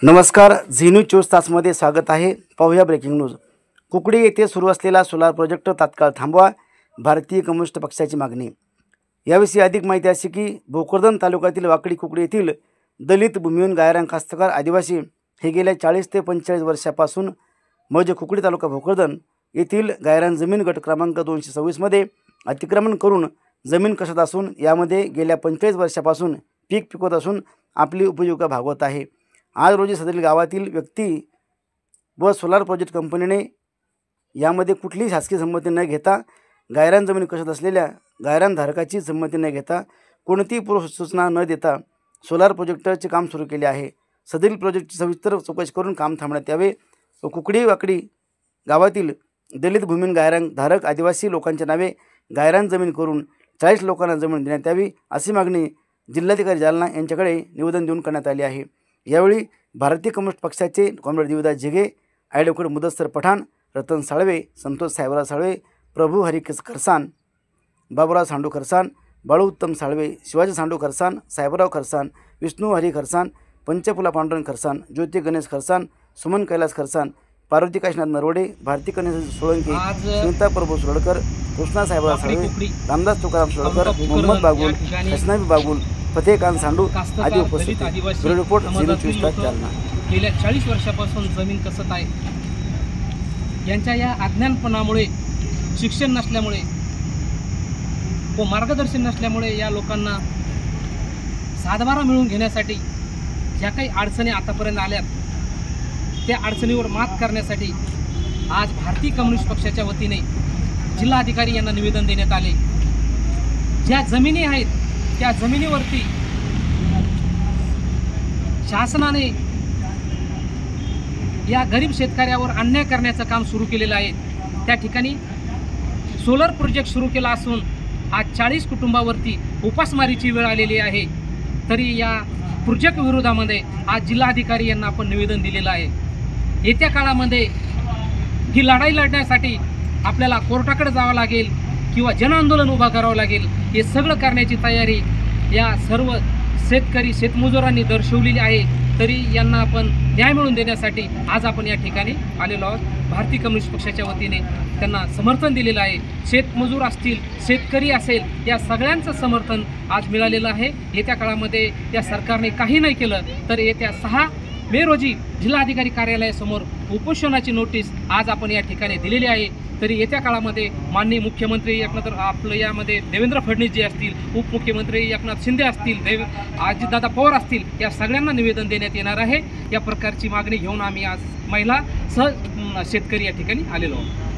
नमस्कार, Zee news 24 तासमध्ये स्वागत आहे. पाहूया ब्रेकिंग न्यूज. कुकडी येथे सुरू असलेला सोलार प्रोजेक्ट तात्काळ थांबवा, भारतीय कम्युनिस्ट पक्षाची मागणी. याविषयी अधिक माहिती अशी की भोकरदन तालुक्यातील वाकडी कुकडी येथील दलित भूमिहीन गायरान कास्तकार आदिवासी हे गेल्या 40 ते 45 वर्षापासून मौजे कुकडी तालुका भोकरदन येथील गायरान जमीन गट क्रमांक 226 मध्ये अतिक्रमण करून जमीन कसत असून यामध्ये गेल्या 45 वर्षापासून पीक पिकवत असून आपली उपजीविका भागवत आहे. आज रोजी सदरील गावातील व्यक्ती व सोलार प्रोजेक्ट कंपनीने यामध्ये कुठलीही शासकीय संमती न घेता गायरान जमीन कसत असलेल्या गायरान धारकाची संमती न घेता कोणतीही पूर्व सूचना न देता सोलार प्रोजेक्टचे काम सुरू केले आहे. सदरील प्रोजेक्टची सविस्तर चौकशी करून काम थांबवण्यात यावे व कुकडी वाकडी गावातील दलित भूमिहीन गायरान धारक आदिवासी लोकांच्या नावे गायरान जमीन करून 40 लोकांना जमीन देण्यात यावी अशी मागणी जिल्हाधिकारी जालना यांच्याकडे निवेदन देऊन करण्यात आली आहे. यावेळी भारतीय कम्युनिस्ट पक्षाचे कॉम्रेड देवदास जिगे, ॲडव्होकेट मुदस्सर पठाण, रतन साळवे, संतोष साहेबराव साळवे, प्रभू हरी खरसान, बाबुराव सांडू खरसान, बाळू उत्तम साळवे, शिवाजी सांडू खरसान, साहेबराव खरसान, विष्णू हरी खरसान, पंचफुला पांडुरंग खरसान, ज्योती गणेश खरसान, सुमन कैलास खरसान, पार्वती काशीनाथ नरोडे, भारती गणेश सोळंकी, सुनीता प्रभू सोळकर, कृष्णा साहेबराव साळवे, रामदास तुकाराम सोळकर, मोहम्मद बागुल, हसनाबी बागुल, फतेह खान सांडू आदी उपस्थित. ब्युरो रिपोर्ट, झी न्यूज 24 तास, जालना. गेल्या 40 वर्षापासून जमीन कसत आहे. यांच्या या अज्ञानपणामुळे, शिक्षण नसल्यामुळे व मार्गदर्शन नसल्यामुळे या लोकांना सातबारा मिळवून घेण्यासाठी ज्या काही अडचणी आतापर्यंत आल्यात त्या अडचणीवर मात करण्यासाठी आज भारतीय कम्युनिस्ट पक्षाच्या वतीने जिल्हाधिकारी यांना निवेदन देण्यात आले. ज्या जमिनी आहेत त्या जमिनीवरती शासनाने या गरीब शेतकऱ्यावर अन्याय करण्याचं काम सुरू केलेलं आहे. त्या ठिकाणी सोलर प्रोजेक्ट सुरू केला असून आज 40 कुटुंबावरती उपासमारीची वेळ आलेली आहे. तरी या प्रोजेक्ट विरोधामध्ये आज जिल्हाधिकारी यांना आपण निवेदन दिलेलं आहे. येत्या काळामध्ये ही लढाई लढण्यासाठी आपल्याला कोर्टाकडे जावं लागेल किंवा जनआंदोलन उभा करावं लागेल. हे सगळं करण्याची तयारी या सर्व शेतकरी शेतमजुरांनी दर्शवलेली आहे. तरी यांना आपण न्याय मिळवून देण्यासाठी आज आपण या ठिकाणी आलेलो आहोत. भारतीय कम्युनिस्ट पक्षाच्या वतीने त्यांना समर्थन दिलेलं आहे. शेतमजूर असतील, शेतकरी असेल, या सगळ्यांचं समर्थन आज मिळालेलं आहे. येत्या काळामध्ये या सरकारने काही नाही केलं तर येत्या 6 मे रोजी जिल्हाधिकारी कार्यालयासमोर उपोषणाची नोटीस आज आपण या ठिकाणी दिलेली आहे. तरी येत्या काळामध्ये माननीय मुख्यमंत्री एकनाथ आपलं यामध्ये देवेंद्र फडणवीस जे असतील, उपमुख्यमंत्री एकनाथ शिंदे असतील, अजितदादा पवार असतील, या सगळ्यांना निवेदन देण्यात येणार आहे. या प्रकारची मागणी घेऊन आम्ही आज महिला शेतकरी या ठिकाणी आलेलो आहोत.